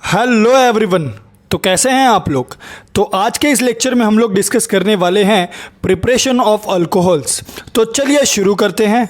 Hello everyone. तो कैसे हैं आप लोग। तो आज के इस लेक्चर में हम लोग डिस्कस करने वाले हैं प्रिपरेशन ऑफ अल्कोहल्स। तो चलिए शुरू करते हैं।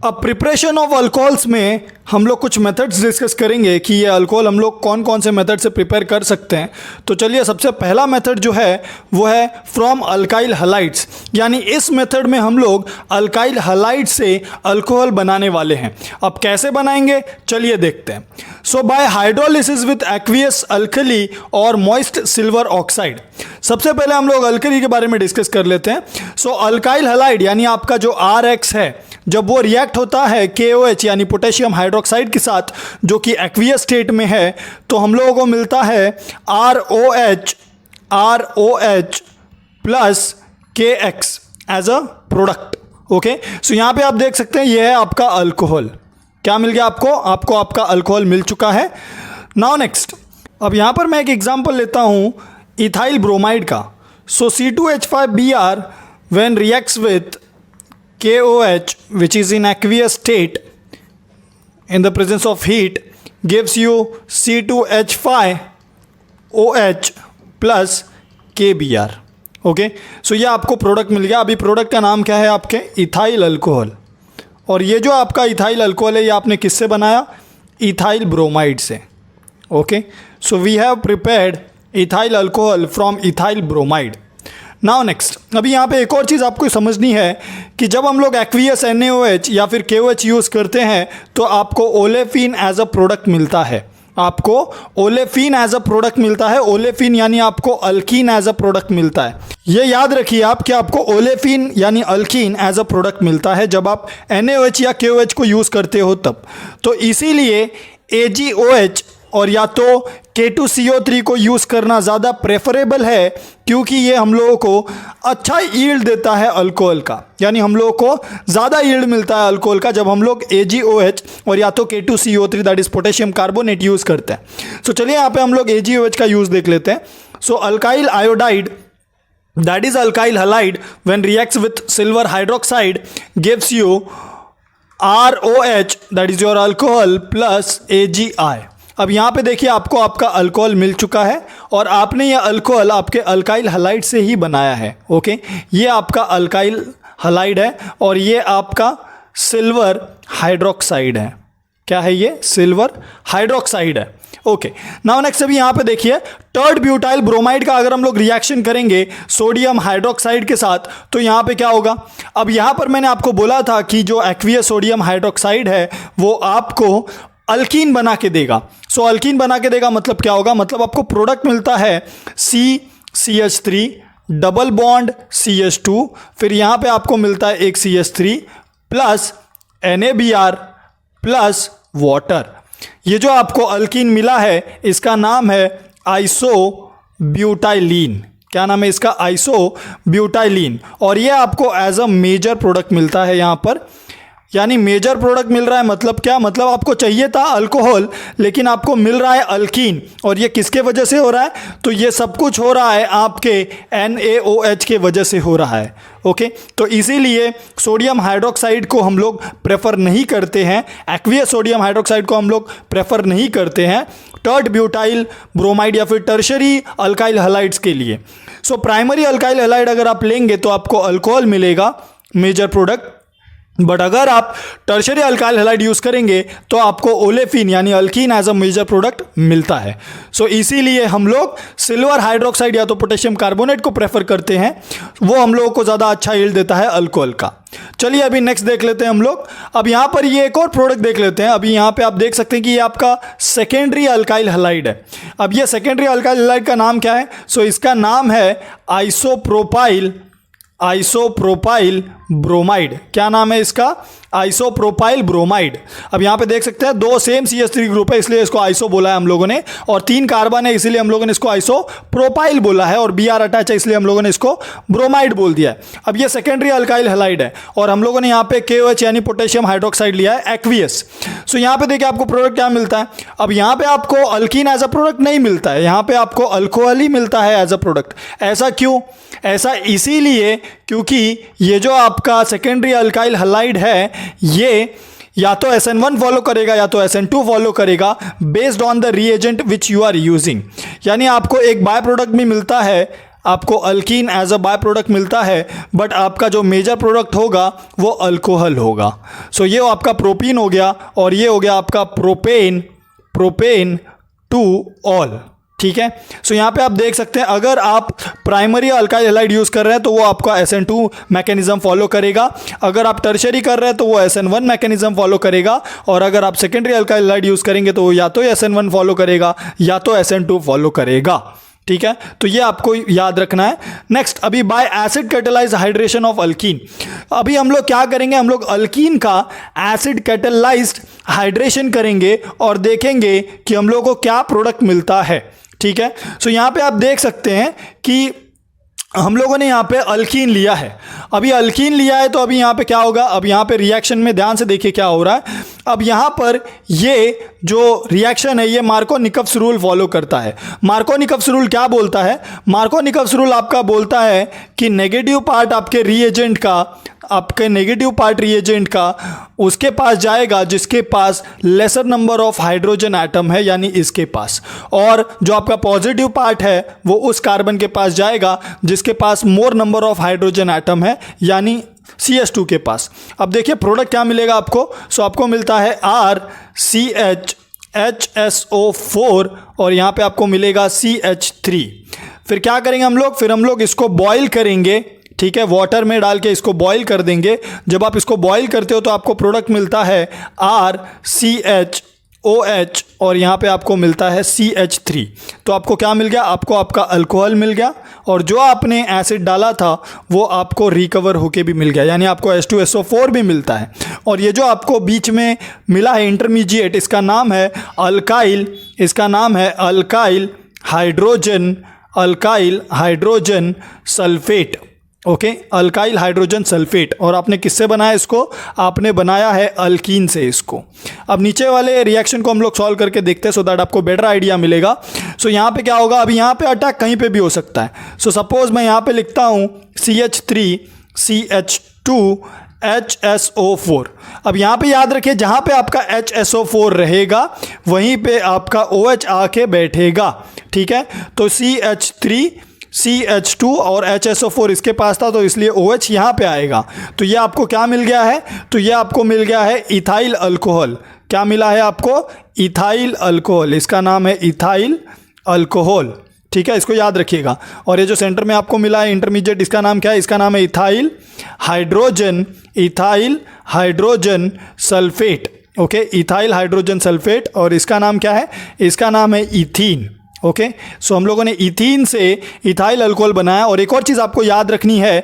अब प्रिपरेशन ऑफ अल्कोहल्स में हम लोग कुछ मेथड्स डिस्कस करेंगे कि ये अल्कोहल हम लोग कौन कौन से मेथड से प्रिपेयर कर सकते हैं। तो चलिए सबसे पहला मेथड जो है वो है फ्रॉम अल्काइल हलाइड्स, यानी इस मेथड में हम लोग अल्काइल हलाइड से अल्कोहल बनाने वाले हैं। अब कैसे बनाएंगे चलिए देखते हैं। So by hydrolysis with aqueous alkali और मॉइस्ट सिल्वर ऑक्साइड। सबसे पहले हम लोग अल्कली के बारे में डिस्कस कर लेते हैं। सो अल्काइल हलाइड यानी आपका जो RX है, जब वो रिएक्ट होता है KOH यानी पोटेशियम हाइड्रोक्साइड के साथ जो कि एक्वियस स्टेट में है, तो हम लोगों को मिलता है ROH plus KX as a product. Okay, so यहाँ पे आप देख सकते हैं ये है आपका अल्कोहल। क्या मिल गया आपको आपका अल्कोहल मिल चुका है। नाउ नेक्स्ट, अब यहाँ पर मैं एक एग्जांपल लेता हूँ इथाइल ब्रोमाइड का। सो C2H5Br when reacts with KOH which is in aqueous state in the presence of heat gives you C2H5OH plus KBr। Okay, so ये आपको प्रोडक्ट मिल गया। अभी प्रोडक्ट का नाम क्या है आपके इथाइल अल्कोहल। और ये जो आपका इथाइल अल्कोहल है ये आपने किससे बनाया, इथाइल ब्रोमाइड से। Okay, so we have prepared ethyl alcohol from ethyl bromide. Now next, अभी यहाँ पे एक और चीज़ आपको समझनी है कि जब हम लोग एक्वियस NaOH या फिर KOH यूज़ करते हैं तो आपको ओलेफिन एज अ प्रोडक्ट मिलता है। आपको ओलेफिन एज अ प्रोडक्ट मिलता है। ओलेफिन यानी आपको अल्कीन एज अ प्रोडक्ट मिलता है। ये याद रखिए आप कि आपको ओलेफिन यानी अल्कीन एज अ प्रोडक्ट मिलता है जब आप NaOH या KOH को यूज़ करते हो तब। तो इसीलिए AgOH और या तो K2CO3 को यूज़ करना ज़्यादा प्रेफरेबल है, क्योंकि ये हम लोगों को अच्छा यील्ड देता है अल्कोहल का। यानी हम लोगों को ज़्यादा यील्ड मिलता है अल्कोहल का जब हम लोग AgOH और या तो K2CO3 that is potassium carbonate use करते हैं। सो चलिए यहाँ पे हम लोग AgOH का यूज़ देख लेते हैं। So alkyl iodide that is alkyl halide when reacts with silver hydroxide gives you ROH that is your alcohol plus AgI। अब यहाँ पे देखिए आपको आपका अल्कोहल मिल चुका है और आपने ये अल्कोहल आपके अल्काइल हलाइड से ही बनाया है। ओके, ये आपका अल्काइल हलाइड है और ये आपका सिल्वर हाइड्रोक्साइड है। क्या है ये, सिल्वर हाइड्रोक्साइड है। ओके, नाउ नेक्स्ट अभी यहाँ पे देखिए टर्ड ब्यूटाइल ब्रोमाइड का अगर हम लोग रिएक्शन करेंगे सोडियम हाइड्रोक्साइड के साथ तो यहाँ पे क्या होगा। अब यहाँ पर मैंने आपको बोला था कि जो एक्वियस सोडियम हाइड्रोक्साइड है वो आपको अल्कीन बना के देगा। सो अल्कीन बना के देगा मतलब क्या होगा, मतलब आपको प्रोडक्ट मिलता है CCH3 डबल बॉन्ड CH2, फिर यहाँ पे आपको मिलता है एक CH3 plus NaBr plus water. ये जो आपको अल्कीन मिला है इसका नाम है आइसोब्यूटाइलीन। क्या नाम है इसका, आइसोब्यूटाइलीन। और ये आपको एज अ मेजर प्रोडक्ट मिलता है यहाँ पर। यानी मेजर प्रोडक्ट मिल रहा है मतलब क्या, मतलब आपको चाहिए था अल्कोहल लेकिन आपको मिल रहा है अल्कीन। और ये किसके वजह से हो रहा है, तो ये सब कुछ हो रहा है आपके NaOH के वजह से हो रहा है। ओके, तो इसीलिए सोडियम हाइड्रोक्साइड को हम लोग प्रेफर नहीं करते हैं, एक्वियस सोडियम हाइड्रोक्साइड को हम लोग प्रेफर नहीं करते हैं टर्ड ब्यूटाइल ब्रोमाइड या फिर टर्शरी अल्काइल हलाइड्स के लिए। सो प्राइमरी अल्काइल हलाइड अगर आप लेंगे तो आपको अल्कोहल मिलेगा मेजर प्रोडक्ट, बट अगर आप टर्शरी अल्काइल हलाइड यूज़ करेंगे तो आपको ओलेफिन यानी alkene as a major product मिलता है। सो इसीलिए हम लोग सिल्वर हाइड्रोक्साइड या तो पोटेशियम कार्बोनेट को प्रेफर करते हैं, वो हम लोगों को ज़्यादा अच्छा यील्ड देता है अल्कोहल का। चलिए अभी नेक्स्ट देख लेते हैं हम लोग। अब यहाँ पर ये एक और प्रोडक्ट देख लेते हैं। अभी यहाँ पे आप देख सकते हैं कि ये आपका सेकेंडरी अल्काइल हलाइड है। अब ये सेकेंडरी अल्काइल हलाइड का नाम क्या है, सो इसका नाम है आइसोप्रोपाइल ब्रोमाइड। क्या नाम है इसका, आइसोप्रोपाइल ब्रोमाइड। अब यहाँ पे देख सकते हैं 2 सेम CH3 ग्रुप है इसलिए इसको आइसो बोला है हम लोगों ने, और 3 कार्बन है इसीलिए हम लोगों ने इसको आइसोप्रोपाइल बोला है, और Br अटैच है इसलिए हम लोगों ने इसको ब्रोमाइड बोल दिया है। अब ये सेकेंडरी अल्काइल हैलाइड है और हम लोगों ने यहाँ पे KOH यानी पोटेशियम हाइड्रोक्साइड लिया है एक्वियस। सो यहाँ पे देखिए आपको प्रोडक्ट क्या मिलता है। अब यहाँ पे आपको अल्कीन एज अ प्रोडक्ट नहीं मिलता है, यहाँ पे आपको अल्कोहल ही मिलता है एज अ प्रोडक्ट। ऐसा क्यों? ऐसा इसीलिए क्योंकि ये जो आपका सेकेंडरी अल्काइल हैलाइड है ये या तो SN1 फॉलो करेगा या तो SN2 फॉलो करेगा based on the reagent which you are using. यानी आपको एक बाय प्रोडक्ट भी मिलता है, आपको alkene as a by product मिलता है, बट आपका जो मेजर प्रोडक्ट होगा वो अल्कोहल होगा। सो ये आपका प्रोपीन हो गया और ये हो गया आपका प्रोपेन टू ऑल। ठीक है। सो यहाँ पे आप देख सकते हैं अगर आप प्राइमरी अल्काइल हैलाइड यूज़ कर रहे हैं तो वो आपका SN2 मैकेनिज्म फॉलो करेगा, अगर आप टर्शरी कर रहे हैं तो वो SN1 मैकेनिज्म फॉलो करेगा, और अगर आप सेकेंडरी अल्काइल हैलाइड यूज़ करेंगे तो वो या तो SN1 फॉलो करेगा या तो SN2 फॉलो करेगा। ठीक है, तो ये आपको याद रखना है। नेक्स्ट, अभी bye acid catalyse hydration of alkyne. अभी हम लोग क्या करेंगे, हम लोग अल्कीन का एसिड कैटेलाइज्ड हाइड्रेशन करेंगे और देखेंगे कि हम लोग को क्या प्रोडक्ट मिलता है। ठीक है, सो यहाँ पे आप देख सकते हैं कि हम लोगों ने यहाँ पे अल्कीन लिया है। अभी अल्कीन लिया है तो अभी यहाँ पे क्या होगा, अब यहाँ पे रिएक्शन में ध्यान से देखिए क्या हो रहा है। अब यहाँ पर ये जो रिएक्शन है ये मार्कोनिकफ्स रूल फॉलो करता है। मार्कोनिकफ्स रूल क्या बोलता है? मार्कोनिकफ्स रूल आपका बोलता है कि नेगेटिव पार्ट आपके रिएजेंट का, आपके नेगेटिव पार्ट रिएजेंट का उसके पास जाएगा जिसके पास lesser number of hydrogen atom है, यानी इसके पास, और जो आपका पॉजिटिव पार्ट है वो उस कार्बन के पास जाएगा जिसके पास more number of hydrogen atom है, यानी CH2 के पास। अब देखिए प्रोडक्ट क्या मिलेगा आपको। सो आपको मिलता है RCHHSO4 और यहाँ पे आपको मिलेगा CH3। फिर क्या करेंगे हम लोग, फिर हम लोग इसको बॉयल करेंगे। ठीक है, वाटर में डाल के इसको बॉईल कर देंगे। जब आप इसको बॉईल करते हो तो आपको प्रोडक्ट मिलता है RCHOH और यहाँ पे आपको मिलता है CH3। तो आपको क्या मिल गया, आपको आपका अल्कोहल मिल गया और जो आपने एसिड डाला था वो आपको रिकवर होके भी मिल गया, यानी आपको H2SO4 भी मिलता है। और ये जो आपको बीच में मिला है इंटरमीडिएट, इसका नाम है अल्काइल, इसका नाम है alkyl hydrogen sulphate. Okay, alkyl hydrogen sulphate. और आपने किससे बनाया इसको? आपने बनाया है अल्कीन से इसको। अब नीचे वाले रिएक्शन को हम लोग सॉल्व करके देखते हैं सो दैट आपको बेटर आइडिया मिलेगा। सो यहाँ पे क्या होगा, अभी यहाँ पे अटैक कहीं पे भी हो सकता है। सो सपोज मैं यहाँ पे लिखता हूँ CH3 CH2 HSO4। अब यहाँ पे याद रखिए जहाँ पे आपका HSO4 रहेगा वहीं पे आपका OH आके बैठेगा। ठीक है, तो CH3 CH2 और HSO4 इसके पास था तो इसलिए OH यहाँ पे आएगा। तो ये आपको क्या मिल गया है, तो ये आपको मिल गया है इथाइल अल्कोहल। क्या मिला है आपको? Ethyl alcohol. इसका नाम है इथाइल अल्कोहल। ठीक है, इसको याद रखिएगा। और ये जो सेंटर में आपको मिला है इंटरमीडिएट, इसका नाम क्या है? इसका नाम है ethyl hydrogen sulphate. Okay, ethyl hydrogen sulphate. और इसका नाम क्या है? इसका नाम है इथीन। ओके, सो हम लोगों ने इथीन से इथाइल अल्कोहल बनाया। और एक और चीज़ आपको याद रखनी है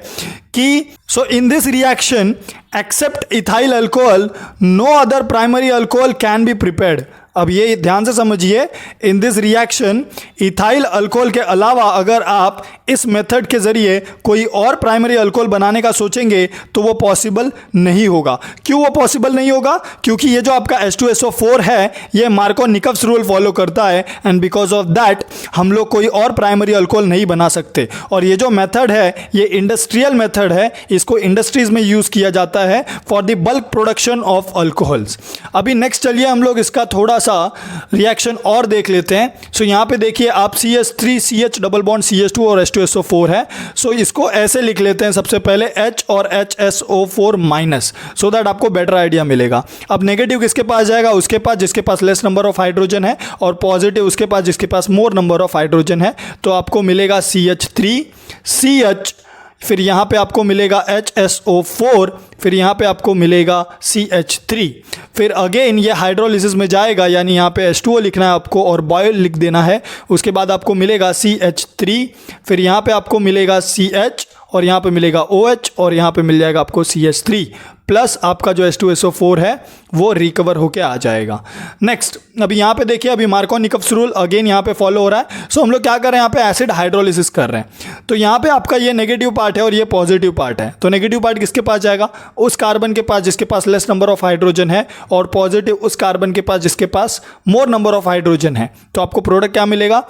कि so in this reaction except ethyl alcohol no other primary alcohol can be prepared. अब ये ध्यान से समझिए, in this reaction ethyl alcohol के अलावा अगर आप इस मेथड के ज़रिए कोई और प्राइमरी अल्कोहल बनाने का सोचेंगे तो वो पॉसिबल नहीं होगा। क्यों वो पॉसिबल नहीं होगा? क्योंकि ये जो आपका H2SO4 है ये मार्कोनिकफ्स रूल फॉलो करता है एंड बिकॉज ऑफ दैट हम लोग कोई और प्राइमरी अल्कोहल नहीं बना सकते। और ये जो मेथड है ये इंडस्ट्रियल मेथड है, इसको इंडस्ट्रीज में यूज़ किया जाता है for the bulk production of alcohols. अभी नेक्स्ट चलिए हम लोग इसका थोड़ा रिएक्शन और देख लेते हैं। सो यहाँ पे देखिए आप CH3 CH double bond CH2 और H2SO4 है। सो इसको ऐसे लिख लेते हैं, सबसे पहले H और HSO4 माइनस, सो दैट आपको बेटर आइडिया मिलेगा। अब नेगेटिव किसके पास जाएगा? उसके पास जिसके पास लेस नंबर ऑफ हाइड्रोजन है, और पॉजिटिव उसके पास जिसके पास मोर नंबर ऑफ हाइड्रोजन है। तो आपको मिलेगा CH3 CH, फिर यहाँ पे आपको मिलेगा HSO4, फिर यहाँ पे आपको मिलेगा CH3। फिर अगेन ये हाइड्रोलिसिस में जाएगा, यानी यहाँ पे H2O लिखना है आपको और बॉयल लिख देना है। उसके बाद आपको मिलेगा CH3, फिर यहाँ पे आपको मिलेगा CH और यहाँ पे मिलेगा OH और यहाँ पे मिल जाएगा आपको CH3 प्लस आपका जो H2SO4 है वो रिकवर होके आ जाएगा। नेक्स्ट अभी यहाँ पे देखिए, अभी मार्कोव-निकोल्स रूल अगेन यहाँ पे फॉलो हो रहा है। सो हम लोग क्या कर रहे हैं, यहाँ पे एसिड हाइड्रोलिसिस कर रहे हैं। तो यहाँ पे आपका ये नेगेटिव पार्ट है और ये पॉजिटिव पार्ट है। तो नेगेटिव पार्ट किसके पास जाएगा, उस कार्बन के पास जिसके पास लेस नंबर ऑफ हाइड्रोजन है, और पॉजिटिव उस कार्बन के पास जिसके पास मोर नंबर ऑफ हाइड्रोजन है। तो आपको प्रोडक्ट क्या मिलेगा,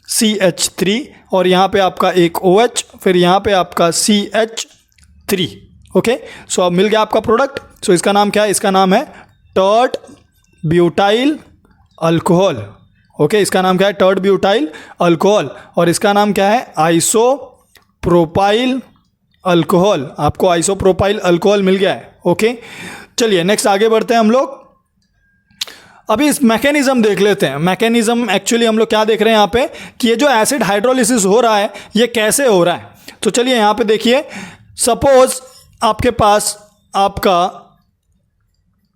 CH3 और यहाँ पे आपका एक OH, फिर यहाँ पे आपका CH3। ओके, सो अब मिल गया आपका प्रोडक्ट। सो इसका नाम क्या है, इसका नाम है टर्ट ब्यूटाइल अल्कोहल। ओके, इसका नाम क्या है, टर्ट ब्यूटाइल अल्कोहल, और इसका नाम क्या है, आइसोप्रोपाइल अल्कोहल। आपको आइसोप्रोपाइल अल्कोहल मिल गया है। ओके, चलिए नेक्स्ट आगे बढ़ते हैं हम लोग। अभी इस मैकेनिज्म देख लेते हैं। मैकेनिज्म एक्चुअली हम लोग क्या देख रहे हैं यहाँ पे कि ये जो एसिड हाइड्रोलिसिस हो रहा है ये कैसे हो रहा है। तो चलिए यहाँ पे देखिए, सपोज आपके पास आपका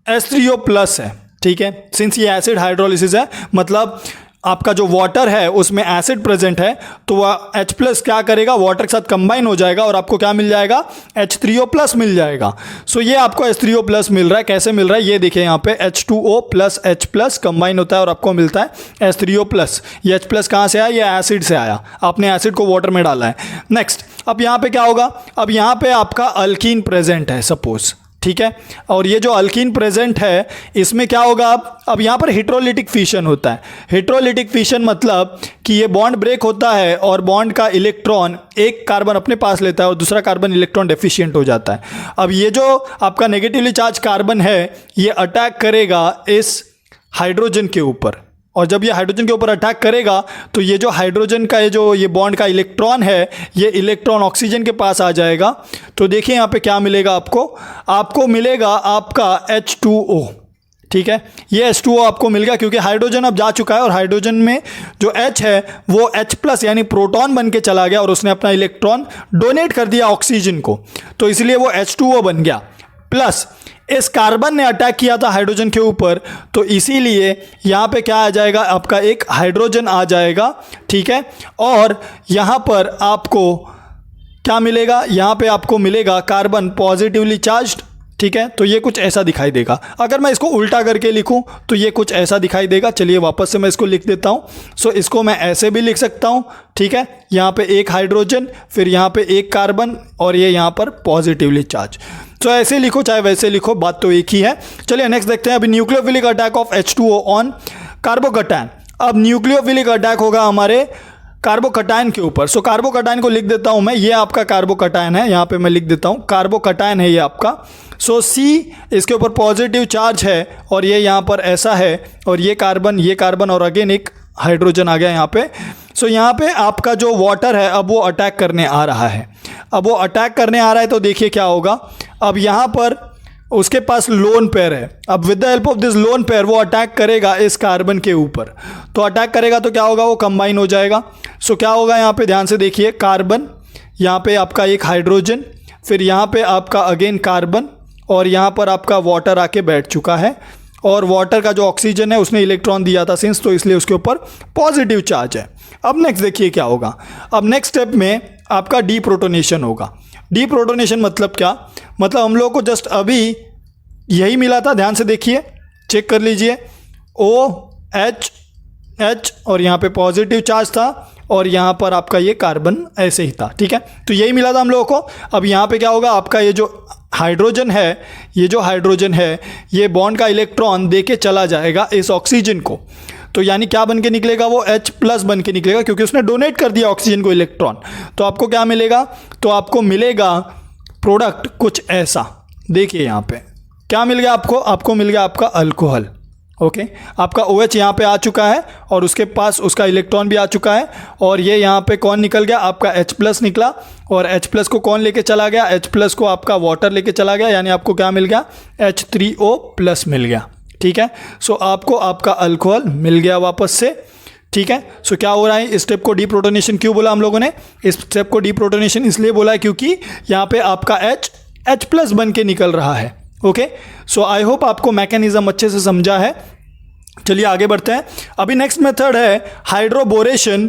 H3O प्लस है, ठीक है। सिंस ये एसिड हाइड्रोलिसिस है, मतलब आपका जो वाटर है उसमें एसिड प्रेजेंट है, तो वह H प्लस क्या करेगा, वाटर के साथ कंबाइन हो जाएगा और आपको क्या मिल जाएगा, H3O प्लस मिल जाएगा। सो ये आपको H3O प्लस मिल रहा है। कैसे मिल रहा है ये देखिए, यहाँ पे H2O plus H plus combine होता है और आपको मिलता है H3O प्लस। ये H प्लस कहाँ से आया, ये एसिड से आया, आपने एसिड को वाटर में डाला है। नेक्स्ट अब यहाँ पे क्या होगा, अब यहाँ पे आपका अल्कीन प्रेजेंट है सपोज, ठीक है। और ये जो अल्कीन प्रेजेंट है इसमें क्या होगा, अब यहाँ पर हिट्रोलिटिक फिशन होता है। हिट्रोलिटिक फिशन मतलब कि ये बॉन्ड ब्रेक होता है और बॉन्ड का इलेक्ट्रॉन एक कार्बन अपने पास लेता है और दूसरा कार्बन इलेक्ट्रॉन डेफिशिएंट हो जाता है। अब ये जो आपका नेगेटिवली चार्ज कार्बन है ये अटैक करेगा इस हाइड्रोजन के ऊपर, और जब ये हाइड्रोजन के ऊपर अटैक करेगा तो ये जो हाइड्रोजन का ये बॉन्ड का इलेक्ट्रॉन है, ये इलेक्ट्रॉन ऑक्सीजन के पास आ जाएगा। तो देखिए यहाँ पे क्या मिलेगा आपको मिलेगा आपका H2O, ठीक है। ये H2O आपको मिल गया क्योंकि हाइड्रोजन अब जा चुका है और हाइड्रोजन में जो H है वो H प्लस यानी प्रोटॉन बन के चला गया और उसने अपना इलेक्ट्रॉन डोनेट कर दिया ऑक्सीजन को, तो इसलिए वो H2O बन गया। प्लस इस कार्बन ने अटैक किया था हाइड्रोजन के ऊपर, तो इसीलिए यहाँ पे क्या आ जाएगा, आपका एक हाइड्रोजन आ जाएगा, ठीक है। और यहाँ पर आपको क्या मिलेगा, यहाँ पे आपको मिलेगा कार्बन पॉजिटिवली चार्ज्ड, ठीक है। तो ये कुछ ऐसा दिखाई देगा। अगर मैं इसको उल्टा करके लिखूँ तो ये कुछ ऐसा दिखाई देगा। चलिए वापस से मैं इसको लिख देता हूँ। सो इसको मैं ऐसे भी लिख सकता हूँ, ठीक है। यहाँ पे एक हाइड्रोजन, फिर यहाँ पे एक कार्बन और ये यहाँ पर पॉजिटिवली चार्ज। तो ऐसे लिखो चाहे वैसे लिखो, बात तो एक ही है। चलिए नेक्स्ट देखते हैं। अभी nucleophilic attack of H2O on carbocation. अब न्यूक्लियोफिलिक अटैक होगा हमारे कार्बोकैटायन के ऊपर। सो कार्बोकैटायन को लिख देता हूं मैं, ये आपका कार्बोकैटायन है, यहाँ पे मैं लिख देता हूँ कार्बोकैटायन है ये आपका। सो C इसके ऊपर पॉजिटिव चार्ज है और ये यहाँ पर ऐसा है, और ये कार्बन और अगेन एक हाइड्रोजन आ गया यहाँ पे। सो यहाँ पे आपका जो वाटर है अब वो अटैक करने आ रहा है। अब वो अटैक करने आ रहा है तो देखिए क्या होगा। अब यहाँ पर उसके पास लोन पेयर है। अब with the help of this lone pair वो अटैक करेगा इस कार्बन के ऊपर। तो अटैक करेगा तो क्या होगा, वो कंबाइन हो जाएगा। सो क्या होगा, यहाँ पे ध्यान से देखिए, कार्बन, यहाँ पे आपका एक हाइड्रोजन, फिर यहाँ पे आपका अगेन कार्बन, और यहाँ पर आपका वाटर आके बैठ चुका है। और वाटर का जो ऑक्सीजन है उसने इलेक्ट्रॉन दिया था सिंस, तो इसलिए उसके ऊपर पॉजिटिव चार्ज है। अब नेक्स्ट देखिए क्या होगा। अब नेक्स्ट स्टेप में आपका डीप्रोटोनेशन होगा। डीप्रोटोनेशन मतलब क्या, मतलब हम लोगों को जस्ट अभी यही मिला था, ध्यान से देखिए, चेक कर लीजिए। OH और यहाँ पे पॉजिटिव चार्ज था और यहाँ पर आपका ये कार्बन ऐसे ही था, ठीक है। तो यही मिला था हम लोगों को। अब यहाँ पे क्या होगा, आपका ये जो हाइड्रोजन है, ये बॉन्ड का इलेक्ट्रॉन दे के चला जाएगा इस ऑक्सीजन को। तो यानी क्या बन के निकलेगा, वो H प्लस बन के निकलेगा क्योंकि उसने डोनेट कर दिया ऑक्सीजन को इलेक्ट्रॉन। तो आपको क्या मिलेगा, तो आपको मिलेगा प्रोडक्ट कुछ ऐसा। देखिए यहाँ पे क्या मिल गया आपको मिल गया आपका अल्कोहल। ओके, आपका OH यहाँ पे आ चुका है और उसके पास उसका इलेक्ट्रॉन भी आ चुका है, और ये यहाँ पे कौन निकल गया, आपका H प्लस निकला, और H प्लस को कौन लेके चला गया, H प्लस को आपका वाटर लेके चला गया, यानी आपको क्या मिल गया, H3O प्लस मिल गया, ठीक है। सो आपको आपका अल्कोहल मिल गया वापस से, ठीक है। सो क्या हो रहा है, इस स्टेप को डीप्रोटोनेशन क्यों बोला हम लोगों ने, इस स्टेप को डीप्रोटोनेशन इसलिए बोला है क्योंकि यहाँ पे आपका H प्लस बन के निकल रहा है। ओके, सो आई होप आपको मैकेनिज्म अच्छे से समझा है। चलिए आगे बढ़ते हैं। अभी नेक्स्ट मेथड है hydroboration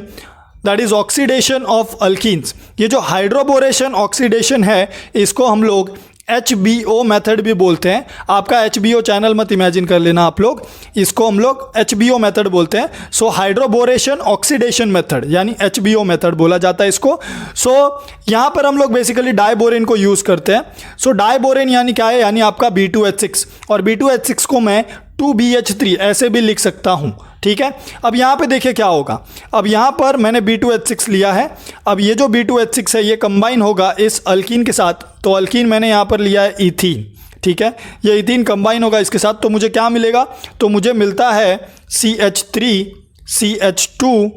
that is oxidation of alkenes. ये जो हाइड्रोबोरेशन ऑक्सीडेशन है इसको हम लोग HBO मेथड भी बोलते हैं। आपका HBO चैनल मत इमेजिन कर लेना आप लोग, इसको हम लोग HBO मेथड बोलते हैं। सो हाइड्रोबोरेशन ऑक्सीडेशन मेथड यानी HBO मेथड बोला जाता है इसको। सो यहाँ पर हम लोग बेसिकली डाइबोरेन को यूज़ करते हैं। सो डाइबोरेन यानी क्या है, यानी आपका B2H6, और B2H6 को मैं 2BH3 ऐसे भी लिख सकता हूँ, ठीक है। अब यहाँ पे देखिए क्या होगा, अब यहाँ पर मैंने B2H6 लिया है। अब ये जो B2H6 है ये कंबाइन होगा इस अल्कीन के साथ, तो अल्कीन मैंने यहाँ पर लिया है इथीन, ठीक है। ये इथीन कंबाइन होगा इसके साथ, तो मुझे क्या मिलेगा, तो मुझे मिलता है CH3 CH2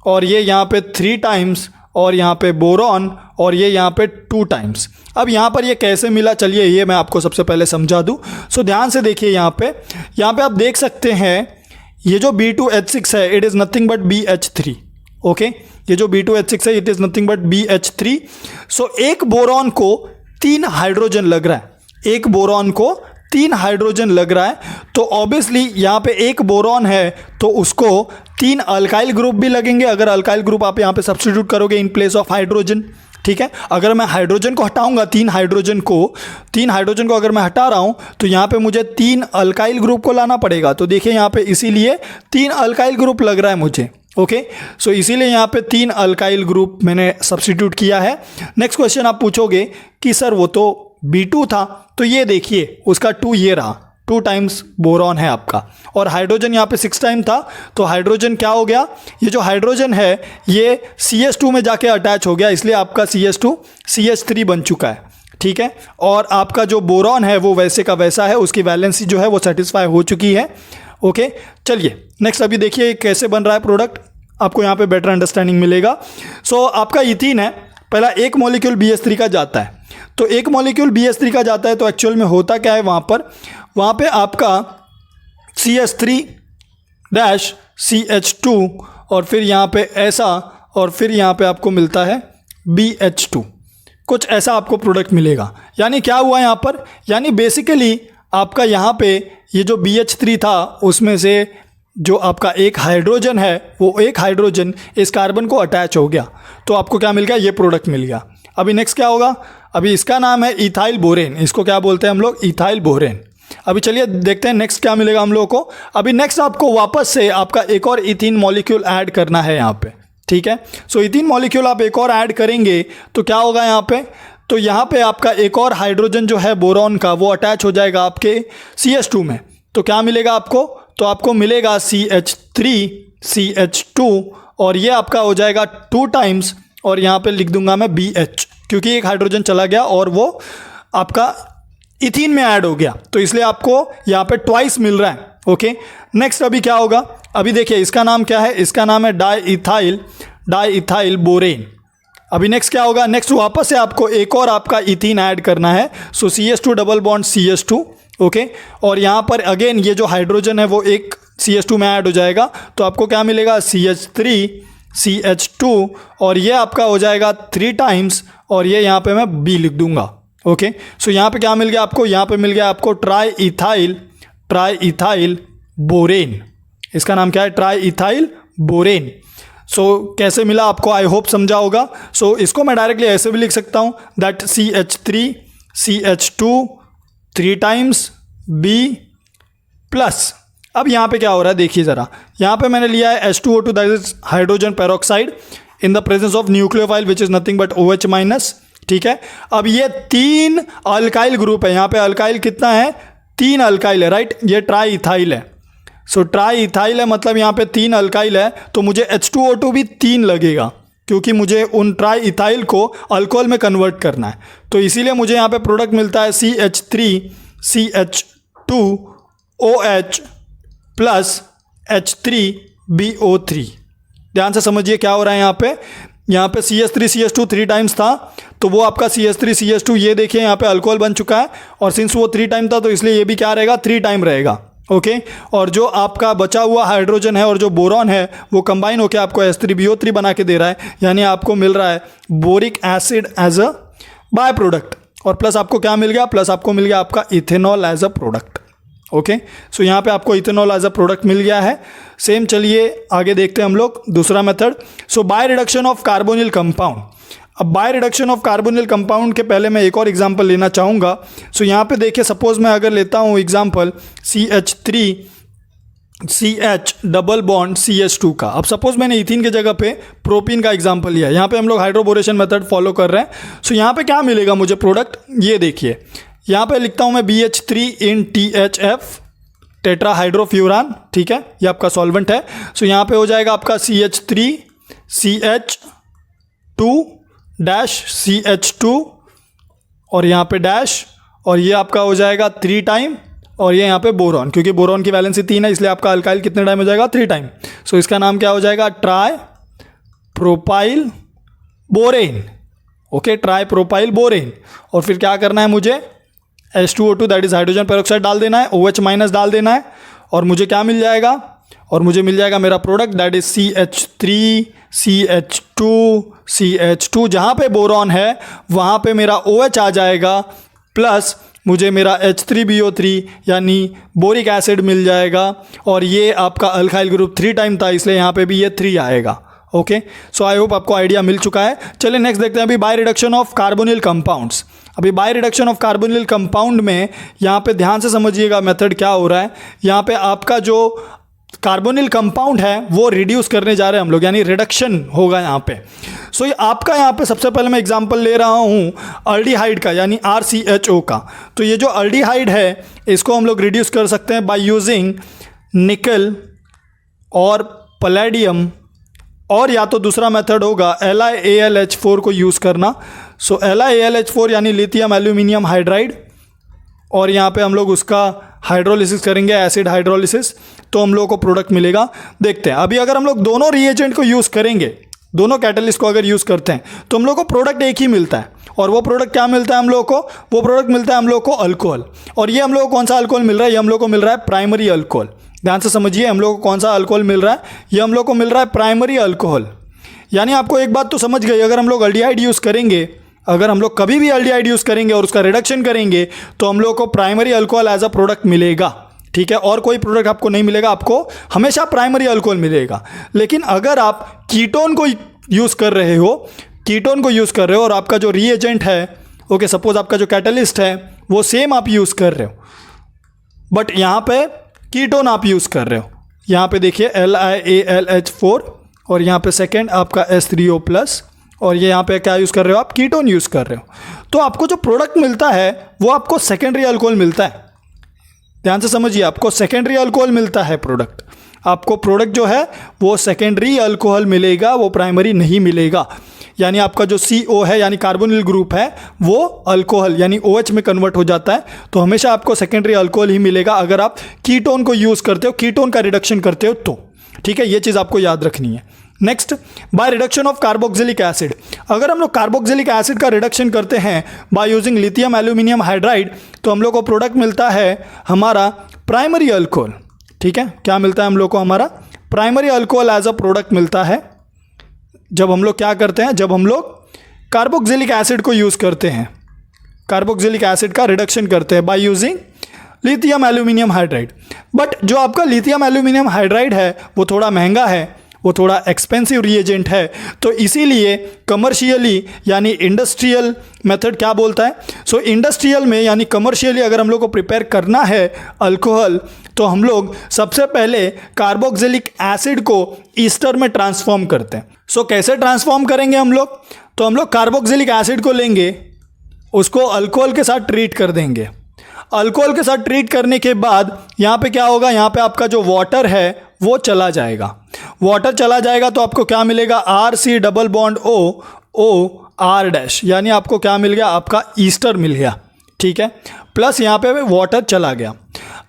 और ये यहाँ पे 3 टाइम्स और यहाँ पे बोरॉन और ये यहाँ पे 2 टाइम्स। अब यहाँ पर ये कैसे मिला, चलिए ये मैं आपको सबसे पहले समझा दूँ। सो ध्यान से देखिए यहाँ पे आप देख सकते हैं ये जो B2H6 है it is nothing but BH3, okay. ये जो B2H6 है it is nothing but BH3। सो एक बोरॉन को 3 हाइड्रोजन लग रहा है, एक बोरॉन को 3 हाइड्रोजन लग रहा है, तो ऑब्वियसली यहाँ पे एक बोरॉन है तो उसको 3 अल्काइल ग्रुप भी लगेंगे। अगर अल्काइल ग्रुप आप यहाँ पे सब्स्टिट्यूट करोगे इन प्लेस ऑफ हाइड्रोजन, ठीक है। अगर मैं हाइड्रोजन को हटाऊंगा, 3 हाइड्रोजन को अगर मैं हटा रहा हूं तो यहाँ पे मुझे 3 अल्काइल ग्रुप को लाना पड़ेगा। तो देखिए यहाँ पे इसीलिए 3 अल्काइल ग्रुप लग रहा है मुझे, ओके। सो इसीलिए यहाँ पे 3 अल्काइल ग्रुप मैंने सब्स्टिट्यूट किया है। नेक्स्ट क्वेश्चन आप पूछोगे कि सर वो तो B2 था, तो ये देखिए उसका 2 ये रहा, 2 टाइम्स बोरॉन है आपका, और हाइड्रोजन यहाँ पे 6 टाइम था, तो हाइड्रोजन क्या हो गया, ये जो हाइड्रोजन है ये CH2 में जाके अटैच हो गया, इसलिए आपका CH2 CH3 बन चुका है, ठीक है। और आपका जो बोरॉन है वो वैसे का वैसा है, उसकी वैलेंसी जो है वो सेटिस्फाई हो चुकी है, ओके। चलिए नेक्स्ट अभी देखिए कैसे बन रहा है प्रोडक्ट, आपको यहाँ पे बेटर अंडरस्टैंडिंग मिलेगा। सो आपका इथीन है, पहला एक मॉलिक्यूल BH3 का जाता है, तो एक मॉलिक्यूल BH3 का जाता है तो एक्चुअल में होता क्या है वहाँ पे आपका CH3 डैश CH2 और फिर यहाँ पे ऐसा और फिर यहाँ पे आपको मिलता है BH2, कुछ ऐसा आपको प्रोडक्ट मिलेगा। यानी क्या हुआ यहाँ पर, यानी बेसिकली आपका यहाँ पे ये जो BH3 था उसमें से जो आपका एक हाइड्रोजन है वो एक हाइड्रोजन इस कार्बन को अटैच हो गया, तो आपको क्या मिल गया, ये प्रोडक्ट मिल गया। अभी नेक्स्ट क्या होगा, अभी इसका नाम है इथाइल बोरेन, इसको क्या बोलते हैं हम लोग, इथाइल बोरेन। अभी चलिए देखते हैं नेक्स्ट क्या मिलेगा हम लोगों को। अभी नेक्स्ट आपको वापस से आपका एक और इथीन मॉलिक्यूल ऐड करना है यहाँ पे, ठीक है। सो इथीन मॉलिक्यूल आप एक और ऐड करेंगे तो क्या होगा यहाँ पे, तो यहाँ पे आपका एक और हाइड्रोजन जो है बोरॉन का वो अटैच हो जाएगा आपके CH2 में, तो क्या मिलेगा आपको, तो आपको मिलेगा CH3 CH2 और ये आपका हो जाएगा 2 टाइम्स और यहाँ पे लिख दूंगा मैं BH, क्योंकि एक हाइड्रोजन चला गया और वो आपका इथीन में ऐड हो गया, तो इसलिए आपको यहाँ पे ट्वाइस मिल रहा है, ओके। नेक्स्ट अभी क्या होगा, अभी देखिए इसका नाम क्या है, इसका नाम है डाइइथाइल बोरेन। अभी नेक्स्ट क्या होगा, नेक्स्ट वापस से आपको एक और आपका इथीन ऐड करना है, सो CH2 double bond CH2, okay. और यहाँ पर अगेन ये जो हाइड्रोजन है वो एक CH2 में ऐड हो जाएगा, तो आपको क्या मिलेगा, CH3 CH2 और ये आपका हो जाएगा 3 टाइम्स और ये यहाँ पे मैं B लिख दूंगा, ओके। सो यहाँ पे क्या मिल गया आपको, यहाँ पे मिल गया आपको ट्राइइथाइल बोरेन, इसका नाम क्या है, ट्राइइथाइल बोरेन। सो कैसे मिला आपको, आई होप समझा होगा। सो इसको मैं डायरेक्टली ऐसे भी लिख सकता हूँ that CH3 CH2 3 times B plus, अब यहाँ पे क्या हो रहा है देखिए ज़रा, यहाँ पे मैंने लिया है H2O2 that is hydrogen peroxide in the presence of nucleophile which is nothing but OH minus, ठीक है। अब ये 3 अल्काइल ग्रुप है, यहाँ पे अल्काइल कितना है, 3 अल्काइल है, राइट। ये ट्राइइथाइल है, सो ट्राइइथाइल है मतलब यहाँ पे 3 अल्काइल है, तो मुझे H2O2 भी 3 लगेगा क्योंकि मुझे उन ट्राइइथाइल को अल्कोहल में कन्वर्ट करना है, तो इसीलिए मुझे यहाँ पे प्रोडक्ट मिलता है CH3 CH2OH प्लस H3BO3। ध्यान से समझिए क्या हो रहा है यहाँ पे CH3 CH2 3 टाइम्स था, तो वो आपका CH3 CH2 ये देखिए यहाँ पे अल्कोहल बन चुका है, और सिंस वो 3 टाइम था तो इसलिए ये भी क्या रहेगा, 3 टाइम रहेगा, ओके। और जो आपका बचा हुआ हाइड्रोजन है और जो बोरॉन है वो कंबाइन होकर आपको H3BO3 बना के दे रहा है, यानी आपको मिल रहा है boric acid as a by product, और प्लस आपको क्या मिल गया, प्लस आपको मिल गया आपका ethanol as a product, okay. So यहाँ पे आपको इथेनॉल एज अ प्रोडक्ट मिल गया है। सेम चलिए आगे देखते हैं हम लोग दूसरा method. So by reduction of carbonyl compound. अब by reduction of carbonyl compound के पहले मैं एक और एग्जांपल लेना चाहूँगा। सो यहाँ पे देखिए, सपोज मैं अगर लेता हूँ example CH3CH double bond CH2 का। अब सपोज मैंने इथीन के जगह पे प्रोपीन का एग्जांपल लिया। यहाँ पे हम लोग हाइड्रोबोरेशन मेथड फॉलो कर रहे हैं। सो यहाँ पे क्या मिलेगा मुझे प्रोडक्ट, ये देखिए यहाँ पे लिखता हूँ मैं BH3 इन THF टेट्रा हाइड्रोफ्यूरान, ठीक है, ये आपका सॉल्वेंट है। सो यहाँ पे हो जाएगा आपका CH3 CH2 डैश CH2 और यहाँ पे डैश, और ये आपका हो जाएगा 3 टाइम, और ये यहाँ पे बोरॉन, क्योंकि बोरॉन की वैलेंसी 3 है इसलिए आपका अल्काइल कितने टाइम हो जाएगा, 3 टाइम। सो इसका नाम क्या हो जाएगा, try propyl borane. Okay, try propyl borane. और फिर क्या करना है मुझे, H2O2 that is hydrogen peroxide डाल देना है, OH माइनस डाल देना है, और मुझे क्या मिल जाएगा, और मुझे मिल जाएगा मेरा product that is CH3 CH2 जहाँ पे बोरॉन है वहाँ पे मेरा OH आ जाएगा, प्लस मुझे मेरा H3BO3 यानी बोरिक एसिड मिल जाएगा, और ये आपका अल्काइल ग्रुप 3 टाइम था इसलिए यहाँ पे भी ये 3 आएगा। ओके, सो आई होप आपको आइडिया मिल चुका है। चलिए नेक्स्ट देखते हैं अभी by reduction of carbonyl compounds. अभी by reduction of carbonyl compound में यहाँ पे ध्यान से समझिएगा मेथड क्या हो रहा है। यहाँ पे आपका जो कार्बोनिल कंपाउंड है वो रिड्यूस करने जा रहे हैं हम लोग, यानी रिडक्शन होगा यहाँ पे। सो ये आपका यहाँ पे सबसे पहले मैं एग्जांपल ले रहा हूँ अल्डिहाइड का, यानी RCHO का। तो ये जो अल्डिहाइड है इसको हम लोग रिड्यूस कर सकते हैं बाय यूजिंग निकल और पैलेडियम, और या तो दूसरा मेथड होगा LiAlH4 को यूज़ करना। सो LiAlH4 यानी लिथियम एल्यूमिनियम हाइड्राइड, और यहाँ पे हम लोग उसका हाइड्रोलिसिस करेंगे, एसिड हाइड्रोलिसिस, तो हम लोग को प्रोडक्ट मिलेगा। देखते हैं अभी अगर हम लोग दोनों रिएजेंट को यूज़ करेंगे, दोनों कैटलिस्ट को अगर यूज़ करते हैं तो हम लोग को प्रोडक्ट एक ही मिलता है। और वो प्रोडक्ट क्या मिलता है हम लोग को, वो प्रोडक्ट मिलता है हम लोग को अल्कोहल। और ये हम लोग को कौन सा अल्कोहल मिल रहा है, ये हम लोग को मिल रहा है प्राइमरी अल्कोहल। ध्यान से समझिए, हम लोग को कौन सा अल्कोहल मिल रहा है, ये हम लोग को मिल रहा है प्राइमरी अल्कोहल। यानी आपको एक बात तो समझ गई, अगर हम लोग अल्डिहाइड यूज़ करेंगे, अगर हम लोग कभी भी अल्डिहाइड यूज़ करेंगे और उसका रिडक्शन करेंगे तो हम लोग को primary alcohol as a product मिलेगा, ठीक है, और कोई प्रोडक्ट आपको नहीं मिलेगा, आपको हमेशा प्राइमरी अल्कोहल मिलेगा। लेकिन अगर आप कीटोन को यूज़ कर रहे हो, कीटोन को यूज़ कर रहे हो और आपका जो रिएजेंट है, ओके, सपोज आपका जो कैटलिस्ट है वो सेम आप यूज़ कर रहे हो, बट यहाँ पे कीटोन आप यूज़ कर रहे हो। यहाँ पे देखिए LiAlH4 और यहाँ पे सेकेंड आपका H3O+, और ये यहाँ पे क्या यूज़ कर रहे हो आप, कीटोन यूज़ कर रहे हो। तो आपको जो प्रोडक्ट मिलता है वो आपको सेकेंडरी अल्कोहल मिलता है। ध्यान से समझिए, आपको सेकेंडरी अल्कोहल मिलता है प्रोडक्ट, आपको प्रोडक्ट जो है वो सेकेंडरी अल्कोहल मिलेगा, वो प्राइमरी नहीं मिलेगा। यानी आपका जो CO है यानी कार्बोनिल ग्रुप है वो अल्कोहल यानी OH में कन्वर्ट हो जाता है, तो हमेशा आपको सेकेंडरी अल्कोहल ही मिलेगा अगर आप कीटोन को यूज़ करते हो, कीटोन का रिडक्शन करते हो तो, ठीक है, ये चीज़ आपको याद रखनी है। Next, bye reduction of carboxylic acid. अगर हम लोग कार्बोक्सिलिक एसिड का रिडक्शन करते हैं by using lithium aluminium hydride तो हम लोग को प्रोडक्ट मिलता है हमारा प्राइमरी अल्कोहल, ठीक है, क्या मिलता है हम लोग को, हमारा primary alcohol as a product मिलता है। जब हम लोग क्या करते हैं, जब हम लोग कार्बोक्सिलिक एसिड को यूज़ करते हैं, कार्बोक्सिलिक एसिड का रिडक्शन करते हैं by using lithium aluminium hydride. But जो आपका लिथियम एल्यूमिनियम हाइड्राइड है वो थोड़ा महंगा है, वो थोड़ा एक्सपेंसिव रिएजेंट है, तो इसीलिए कमर्शियली यानी इंडस्ट्रियल मेथड क्या बोलता है, सो इंडस्ट्रियल में यानी कमर्शियली अगर हम लोग को प्रिपेयर करना है अल्कोहल तो हम लोग सबसे पहले कार्बोक्सिलिक एसिड को ईस्टर में ट्रांसफॉर्म करते हैं। सो कैसे ट्रांसफॉर्म करेंगे हम लोग, तो हम लोग कार्बोक्सिलिक एसिड को लेंगे, उसको अल्कोहल के साथ ट्रीट कर देंगे। अल्कोहल के साथ ट्रीट करने के बाद यहाँ पे क्या होगा, यहाँ पे आपका जो वाटर है वो चला जाएगा। वाटर चला जाएगा तो आपको क्या मिलेगा, RC डबल बॉन्ड OR-, यानी आपको क्या मिल गया, आपका ईस्टर मिल गया, ठीक है, प्लस यहाँ पे वाटर चला गया।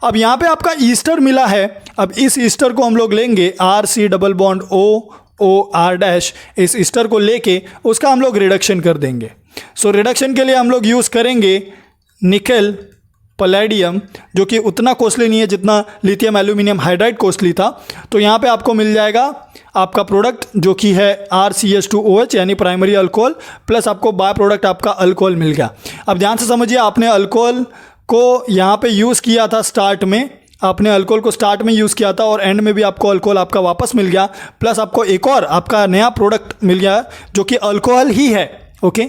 अब यहाँ पे आपका ईस्टर मिला है, अब इस ईस्टर को हम लोग लेंगे RC डबल बॉन्ड OR-, इस ईस्टर को लेके उसका हम लोग रिडक्शन कर देंगे। सो रिडक्शन के लिए हम लोग यूज़ करेंगे निकल पैलेडियम, जो कि उतना कॉस्टली नहीं है जितना लिथियम एल्यूमिनियम हाइड्राइड कॉस्टली था। तो यहाँ पे आपको मिल जाएगा आपका प्रोडक्ट जो कि है RCH2OH यानी प्राइमरी अल्कोहल, प्लस आपको बाय प्रोडक्ट आपका अल्कोहल मिल गया। अब ध्यान से समझिए, आपने अल्कोहल को यहाँ पे यूज़ किया था स्टार्ट में, आपने अल्कोहल को स्टार्ट में यूज़ किया था और एंड में भी आपको अल्कोहल आपका वापस मिल गया, प्लस आपको एक और आपका नया प्रोडक्ट मिल गया जो कि अल्कोहल ही है। ओके,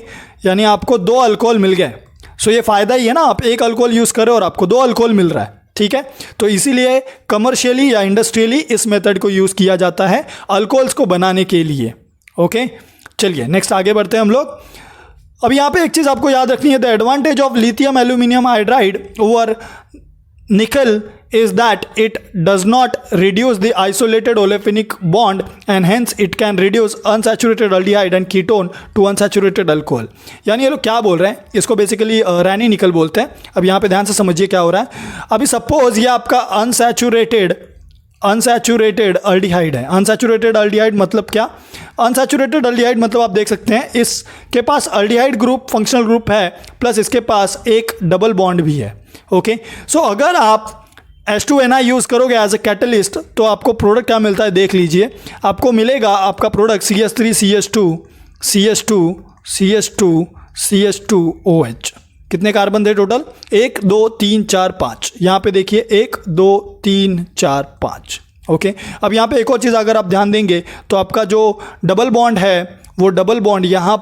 यानी आपको 2 अल्कोहल मिल गए। सो ये फ़ायदा ही है ना, आप एक अल्कोहल यूज़ करें और आपको 2 अल्कोहल मिल रहा है। ठीक है, तो इसीलिए कमर्शियली या इंडस्ट्रियली इस मेथड को यूज़ किया जाता है अल्कोहल्स को बनाने के लिए। ओके, चलिए नेक्स्ट आगे बढ़ते हैं हम लोग। अब यहाँ पे एक चीज़ आपको याद रखनी है, the advantage of lithium aluminium hydride over निकल is that it does not reduce the isolated olefinic bond and hence it can reduce unsaturated aldehyde and ketone to unsaturated alcohol। यानी ये लोग क्या बोल रहे हैं, इसको बेसिकली रैनी निकल बोलते हैं। अब यहाँ पे ध्यान से समझिए क्या हो रहा है। अभी सपोज ये आपका अनसैचुरेटेड अल्डिहाइड है। अनसैचुरेटेड अल्डिहाइड मतलब क्या? अनसैचुरेटेड अल्डिहाइड मतलब आप देख सकते हैं इसके पास अल्डिहाइड ग्रुप फंक्शनल ग्रुप है, प्लस इसके पास एक डबल बॉन्ड भी है। ओके, सो अगर आप H2NI यूज़ करोगे एज ए कैटलिस्ट तो आपको प्रोडक्ट क्या मिलता है देख लीजिए। आपको मिलेगा आपका प्रोडक्ट CH3CH2CH2CH2OH। कितने कार्बन थे टोटल? 1 2 3 4 5। यहाँ पे देखिए 1 2 3 4 5। ओके, अब यहाँ पे एक और चीज़ अगर आप ध्यान देंगे तो आपका जो डबल बॉन्ड है वो डबल बॉन्ड यहाँ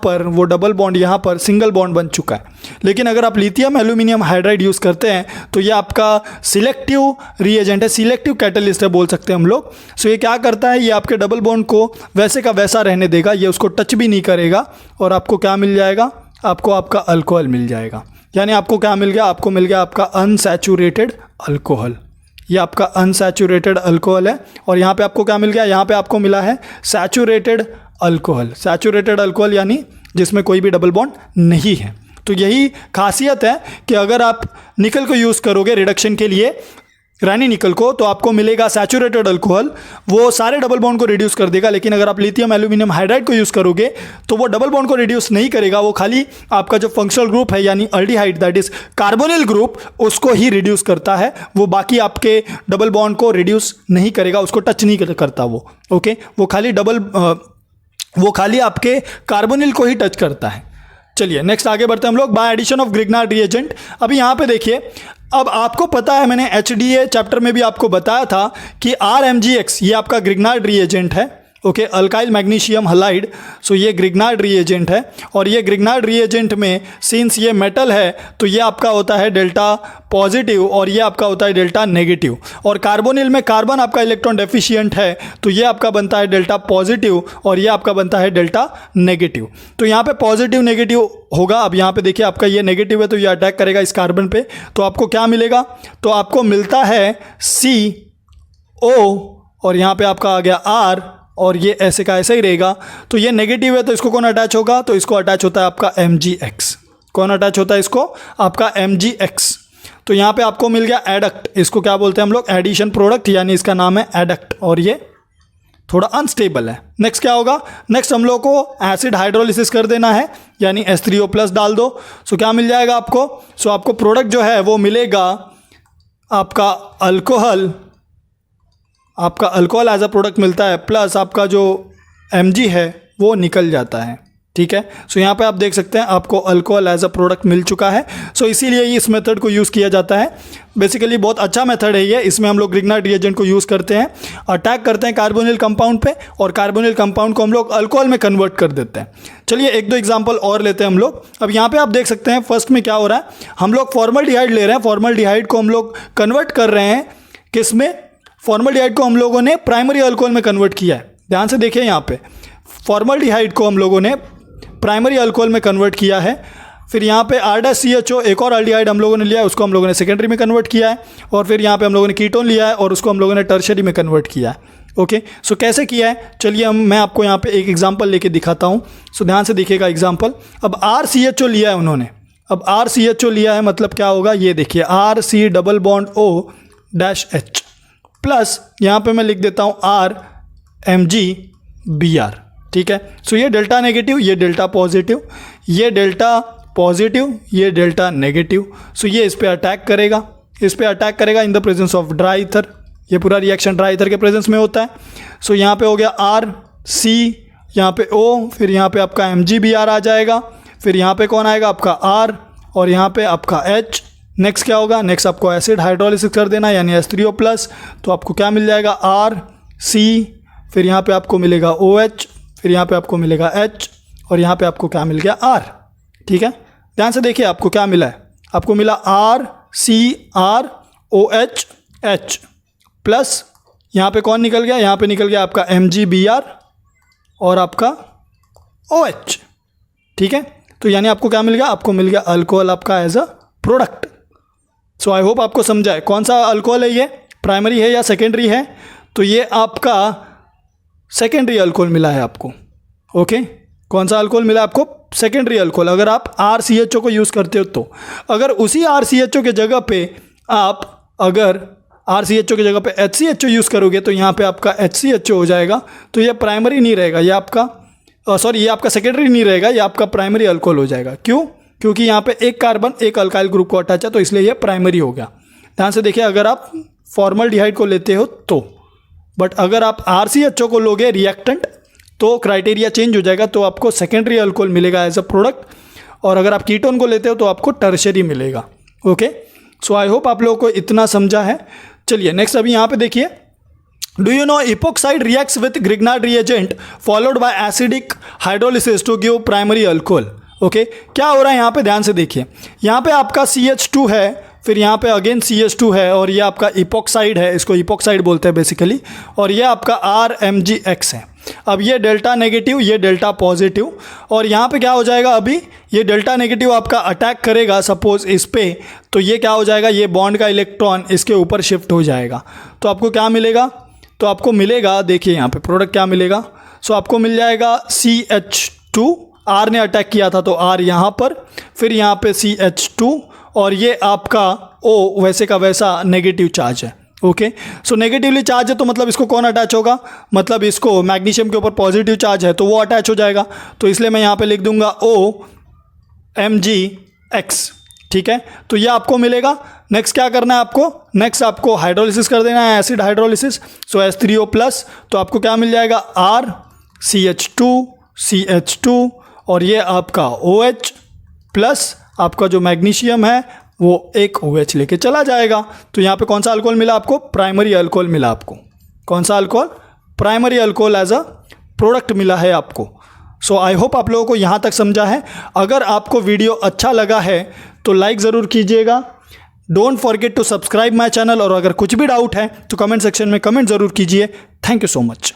पर सिंगल बॉन्ड बन चुका है। लेकिन अगर आप लिथियम एल्यूमिनियम हाइड्राइड यूज़ करते हैं तो ये आपका सिलेक्टिव रिएजेंट है, सिलेक्टिव कैटलिस्ट है बोल सकते हैं हम लोग। सो ये क्या करता है, ये आपके डबल बॉन्ड को वैसे का वैसा रहने देगा, ये उसको टच भी नहीं करेगा और आपको क्या मिल जाएगा? आपको आपका अल्कोहल मिल जाएगा। यानी आपको क्या मिल गया? आपको मिल गया आपका अनसैचुरेटेड अल्कोहल। ये आपका अनसैचुरेटेड अल्कोहल है और यहाँ पे आपको क्या मिल गया? यहाँ पे आपको मिला है सैचुरेटेड अल्कोहल। सैचुरेटेड अल्कोहल यानी जिसमें कोई भी डबल बॉन्ड नहीं है। तो यही खासियत है कि अगर आप निकल को यूज़ करोगे रिडक्शन के लिए, रैनी निकल को, तो आपको मिलेगा सैचुरेटेड अल्कोहल, वो सारे डबल बॉन्ड को रिड्यूस कर देगा। लेकिन अगर आप लिथियम एल्यूमिनियम हाइड्राइड को यूज़ करोगे तो वो डबल बॉन्ड को रिड्यूस नहीं करेगा, वो खाली आपका जो फंक्शनल ग्रुप है यानी aldehyde that is carbonyl group उसको ही रिड्यूस करता है। वो बाकी आपके डबल बॉन्ड को रिड्यूस नहीं करेगा, उसको टच नहीं करता वो। ओके, वो खाली आपके कार्बोनिल को ही टच करता है। चलिए नेक्स्ट आगे बढ़ते हैं हम लोग। By addition of Grignard reagent. अभी यहाँ पे देखिए, अब आपको पता है मैंने HDA चैप्टर में भी आपको बताया था कि RMgX ये आपका ग्रिग्नार्ड रिएजेंट है। Okay, alkyl magnesium halide. So ये ग्रिग्नार्ड रिएजेंट है और ये ग्रिग्नार्ड रिएजेंट में सिंस ये मेटल है तो ये आपका होता है डेल्टा पॉजिटिव और ये आपका होता है डेल्टा नेगेटिव। और कार्बोनिल में कार्बन आपका इलेक्ट्रॉन डेफिशिएंट है तो ये आपका बनता है डेल्टा पॉजिटिव और ये आपका बनता है डेल्टा नेगेटिव। तो यहाँ पे पॉजिटिव नेगेटिव होगा। अब यहाँ पे देखिए आपका ये नेगेटिव है तो ये अटैक करेगा इस कार्बन पे, तो आपको क्या मिलेगा? तो आपको मिलता है CO और यहाँ पे आपका आ गया R और ये ऐसे का ऐसा ही रहेगा। तो ये नेगेटिव है तो इसको कौन अटैच होगा? तो इसको अटैच होता है आपका MgX। कौन अटैच होता है इसको? आपका MgX। तो यहाँ पे आपको मिल गया एडक्ट। इसको क्या बोलते हैं हम लोग? एडिशन प्रोडक्ट, यानी इसका नाम है एडक्ट और ये थोड़ा अनस्टेबल है। नेक्स्ट क्या होगा? नेक्स्ट हम लोग को एसिड हाइड्रोलिसिस कर देना है यानी H3O+ डाल दो। सो क्या मिल जाएगा आपको? सो आपको प्रोडक्ट जो है वो मिलेगा आपका अल्कोहल एज अ प्रोडक्ट मिलता है, प्लस आपका जो Mg है वो निकल जाता है। ठीक है, सो यहाँ पे आप देख सकते हैं आपको अल्कोहल एज अ प्रोडक्ट मिल चुका है। सो इसीलिए इस मेथड को यूज़ किया जाता है। बेसिकली बहुत अच्छा मेथड है ये। इसमें हम लोग ग्रिग्नार्ड रिएजेंट को यूज़ करते हैं, अटैक करते हैं कार्बोनिल कंपाउंड पे और कार्बोनिल कंपाउंड को हम लोग अल्कोहल में कन्वर्ट कर देते हैं। चलिए एक दो एग्जाम्पल और लेते हैं हम लोग। अब यहाँ पे आप देख सकते हैं फर्स्ट में क्या हो रहा है, हम लोग फॉर्मल्डिहाइड ले रहे हैं। फॉर्मल्डिहाइड को हम लोग कन्वर्ट कर रहे हैं किस में? फॉर्मल्डिहाइड को हम लोगों ने प्राइमरी अल्कोहल में कन्वर्ट किया है। ध्यान से देखिए, यहाँ पे फॉर्मल्डिहाइड को हम लोगों ने प्राइमरी अल्कोहल में कन्वर्ट किया है। फिर यहाँ पे R-CHO एक और अल्डिहाइड हम लोगों ने लिया है, उसको हम लोगों ने सेकेंडरी में कन्वर्ट किया है। और फिर यहाँ पे हम लोगों ने कीटोन लिया है और उसको हम लोगों ने टर्शरी में कन्वर्ट किया है। ओके, सो कैसे किया है चलिए मैं आपको यहाँ पे एक एग्जाम्पल लेके दिखाता हूँ। सो ध्यान से देखिएगा एग्जाम्पल। अब R-CHO लिया है उन्होंने। अब R-CHO लिया है मतलब क्या होगा, ये देखिए RC+O-H प्लस यहाँ पे मैं लिख देता हूँ RMgBr। ठीक है, सो ये डेल्टा नेगेटिव, ये डेल्टा पॉजिटिव, ये डेल्टा पॉजिटिव, ये डेल्टा नेगेटिव। सो ये इस पे अटैक करेगा in the presence of dry ether. ये पूरा रिएक्शन ड्राई ईथर के प्रेजेंस में होता है। सो यहाँ पे हो गया RC, यहाँ पे O, फिर यहाँ पे आपका MgBr आ जाएगा। फिर यहाँ पे कौन आएगा? आपका R और यहाँ पे आपका H नेक्स्ट क्या होगा, नेक्स्ट आपको एसिड हाइड्रोलिसिस कर देना यानी H3O+, तो आपको क्या मिल जाएगा RC, फिर यहाँ पे आपको मिलेगा OH, फिर यहाँ पे आपको मिलेगा H और यहाँ पे आपको क्या मिल गया R। ठीक है, ध्यान से देखिए आपको क्या मिला है, आपको मिला RCrOH H प्लस यहाँ पे कौन निकल गया, यहाँ पे निकल गया आपका MgBr और आपका OH। ठीक है, तो यानी आपको क्या मिल गया, आपको मिल गया अल्कोहल आपका as a product. So I hope आपको समझा है कौन सा अल्कोहल है, ये प्राइमरी है या सेकेंडरी है, तो ये आपका सेकेंडरी अल्कोहल मिला है आपको। ओके, कौन सा अल्कोहल मिला आपको, सेकेंडरी अल्कोहल। अगर आप RCHO को यूज़ करते हो तो अगर उसी RCHO के जगह पे आप अगर RCHO की जगह पे HCHO यूज़ करोगे तो यहाँ पे आपका HCHO हो जाएगा, तो ये प्राइमरी नहीं रहेगा, ये आपका ये आपका सेकेंडरी नहीं रहेगा, ये आपका प्राइमरी अल्कोहल हो जाएगा। क्यों, क्योंकि यहाँ पे एक कार्बन एक अल्काइल ग्रुप को अटैच है, तो इसलिए ये प्राइमरी हो गया। ध्यान से देखिए, अगर आप फॉर्मल्डिहाइड को लेते हो तो, बट अगर आप RCHO को लोगे रिएक्टेंट तो क्राइटेरिया चेंज हो जाएगा, तो आपको सेकेंडरी अल्कोहल मिलेगा एज अ प्रोडक्ट, और अगर आप कीटोन को लेते हो तो आपको टर्शरी मिलेगा। ओके, सो आई होप आप लोगों को इतना समझा है। चलिए नेक्स्ट अभी यहाँ पे देखिए, do you know epoxide reacts with Grignard reagent followed by acidic hydrolysis to give primary alcohol. Okay, क्या हो रहा है यहाँ पे, ध्यान से देखिए, यहाँ पे आपका CH2 है, फिर यहाँ पे अगेन CH2 है, और ये आपका इपोक्साइड है, इसको इपोक्साइड बोलते हैं बेसिकली, और ये आपका RMgX है। अब ये डेल्टा नेगेटिव, ये डेल्टा पॉजिटिव, और यहाँ पे क्या हो जाएगा, अभी ये डेल्टा नेगेटिव आपका अटैक करेगा सपोज इस पे, तो ये क्या हो जाएगा, ये बॉन्ड का इलेक्ट्रॉन इसके ऊपर शिफ्ट हो जाएगा, तो आपको क्या मिलेगा, तो आपको मिलेगा, देखिए यहाँ पे प्रोडक्ट क्या मिलेगा, सो आपको मिल जाएगा CH2, R ने अटैक किया था तो R यहाँ पर, फिर यहाँ पे CH2, और ये आपका O वैसे का वैसा नेगेटिव चार्ज है। ओके, सो नेगेटिवली चार्ज है तो मतलब इसको कौन अटैच होगा, मतलब इसको मैग्नीशियम के ऊपर पॉजिटिव चार्ज है तो वो अटैच हो जाएगा, तो इसलिए मैं यहाँ पे लिख दूंगा OMgX। ठीक है, तो ये आपको मिलेगा। नेक्स्ट क्या करना है आपको, नेक्स्ट आपको हाइड्रोलिसिस कर देना है, एसिड हाइड्रोलिसिस, सो H3O+, तो आपको क्या मिल जाएगा RCH2 और ये आपका OH प्लस आपका जो मैग्नीशियम है वो एक OH लेके चला जाएगा। तो यहाँ पे कौन सा अल्कोहल मिला आपको, प्राइमरी अल्कोहल मिला आपको। कौन सा alcohol, primary alcohol as a product मिला है आपको। सो आई होप आप लोगों को यहाँ तक समझा है। अगर आपको वीडियो अच्छा लगा है तो लाइक ज़रूर कीजिएगा, don't forget to subscribe my channel, और अगर कुछ भी डाउट है तो कमेंट सेक्शन में कमेंट ज़रूर कीजिए। Thank you so much.